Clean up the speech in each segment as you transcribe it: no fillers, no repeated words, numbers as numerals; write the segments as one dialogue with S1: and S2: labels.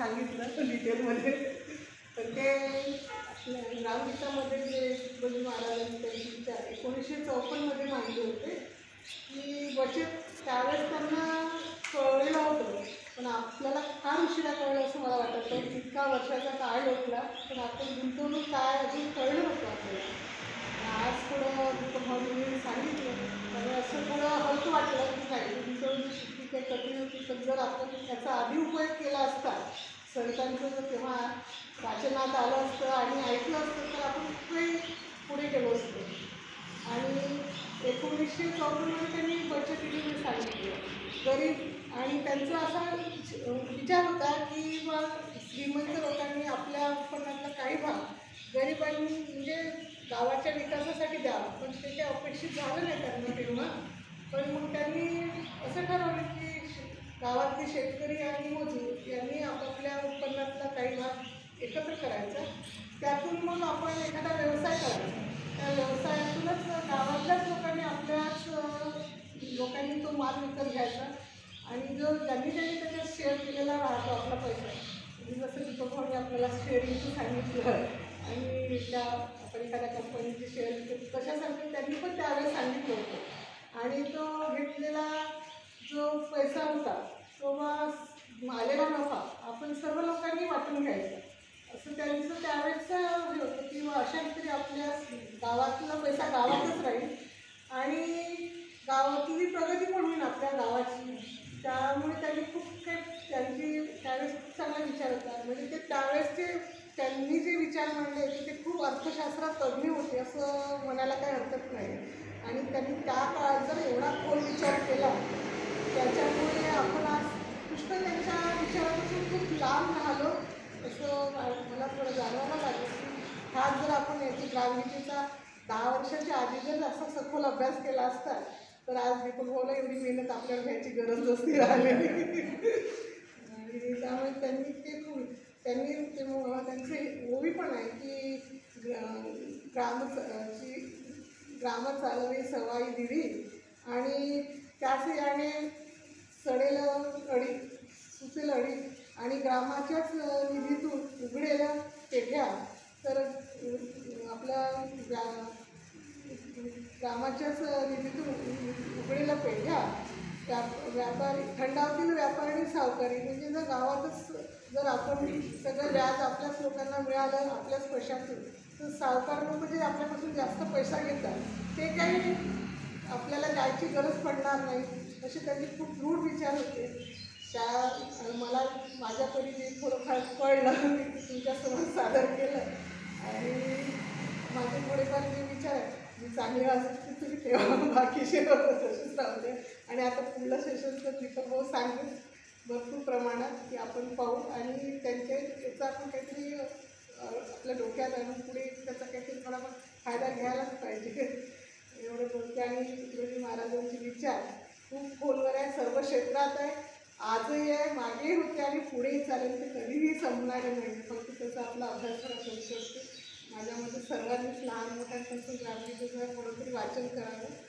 S1: सांगितलं डिटेलमध्ये. तर ते ग्रामगीतामध्ये जे तुकडोजी महाराजांनी त्यांचे विचार 1954मध्ये मांडले होते की बचत त्यावेळेस त्यांना कळलेलं होतं, पण आपल्याला फार उशिरा कळलं असं मला वाटतं. इतका वर्षाचा काळ लोटला पण आपण गुंतवणूक काय अजून कळलं नव्हतं आपल्याला. आज थोडं दीपक सांगितलं तर असं थोडं हलकं वाटलं की नाही, गुंतवणूक शिकली काही कठीण होती, पण जर आपण त्याचा आधी उपयोग केला असता, संतांचं जर तेव्हा वाचनात आलं असतं आणि ऐकलं असतं तर आपण खूपही पुढे गेलो असतो. आणि 1954मध्ये त्यांनी बचत योजना सांगितली. गरीब आणि त्यांचा असा विचार होता की बा श्रीमंत लोकांनी आपल्या उत्पन्नातला काही भाग गरिबांनी म्हणजे गावाच्या विकासासाठी द्यावा, पण ते काही अपेक्षित झालं नाही त्यांना तेव्हा. पण मग त्यांनी असं ठरवलं की गावातले शेतकरी आणि मजूर यांनी आपापल्या उत्पन्नातला काही भाग एकत्र करायचा, त्यातून मग आपण एखादा व्यवसाय करायचा. त्या व्यवसायातूनच गावातल्याच लोकांनी आपल्याच लोकांनी तो माल विकत घ्यायचा आणि जो ज्यांनी त्याच्यात शेअर केलेला राहतो आपला पैसा, म्हणजे जसं दीपकभाऊने आपल्याला शेअरिंगचं सांगितलं आणि त्या आपण एखाद्या कंपनीचे शेअर घेतो तशासारखं त्यांनी पण त्यावेळेस सांगितलं होतं. आणि तो घेतलेला जो पैसा होता तो आलेला नफा आपण सर्व लोकांनी वाटून घ्यायचा, असं त्यांचं त्यावेळेचं हे होतं की अशा तरी आपल्या गावातला पैसा गावातच राहील आणि गावातली प्रगती पण होईल आपल्या गावाची. त्यामुळे त्यांनी खूप काही त्यांची त्यावेळेस खूप चांगला विचार होता. म्हणजे ते त्यावेळेसचे त्यांनी जे विचार मांडले होते ते खूप अर्थशास्त्रात तज्ज्ञ होते असं म्हणायला काही हरकत नाही. आणि त्यांनी त्या काळात जर एवढा खोल विचार केला त्याच्यामुळे आपण आज पुष्कळ त्यांच्या विचारापासून खूप लांब राहिलो असं मला थोडं जाणवायला लागलं की हा जर आपण याची ग्रामगीतेचा 10 वर्षाच्या आधी जर असा सखोल अभ्यास केला असता तर आज दीपकभाऊला एवढी मेहनत आपल्याला घ्यायची गरज नसती राहिलेली. आणि त्यामुळे त्यांनी ते त्यांचे ओवी पण आहे की ग्राम चालवे सवाई दिली आणि त्याच याने सडेल अडी सुचेल अडी आणि ग्रामाच्याच निधीतून उघडेल्या पेठ्या. तर आपल्या ग्रामाच्याच निधीतून उघडेल्या पेठ्या व्यापारी थंडावतील व्यापारी सावकारी. म्हणजे जर गावातच जर आपण सगळं व्याज आपल्याच लोकांना मिळालं आपल्याच पैशातून तर सावकार लोक जे आपल्यापासून जास्त पैसा घेतात ते काही आपल्याला द्यायची गरज पडणार नाही, असे त्यांचे खूप दृढ विचार होते. त्या मला माझ्या परी जे थोडंफार कळलं मी तुमच्यासमोर सादर केलं आणि माझे थोडेफार जे विचार जे चांगले असेल ते तुम्ही तेव्हा बाकीचे तसेच राहते. आणि आता पुढलं सेशनचं दीपकभाऊ सांगेल भरपूर प्रमाणात की आपण पाहू आणि त्यांच्या याचा आपण काहीतरी आपल्या डोक्यात आणून पुढे त्याचा काहीतरी थोडाफार फायदा घ्यायलाच पाहिजे एवढं बोलते. आणि तुकडोजी महाराजांचे विचार खूप खोलवर आहे, सर्व क्षेत्रात आहे, आजही आहे, मागेही होते आणि पुढेही चालेल, ते कधीही संपणार नाही. फक्त त्याचा आपला अभ्यास करा करू शकतो. माझ्यामध्ये सर्वांनीच लहान मोठ्यांपासून ग्रामगीतेचं थोडं तरी वाचन करावं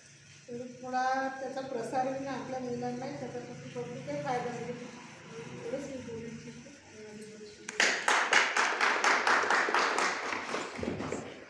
S1: तर थोडा त्याचा प्रसार होईल आपल्या मुलांनाही त्याच्यापासून भरपूर काही फायदा होईल एवढंच.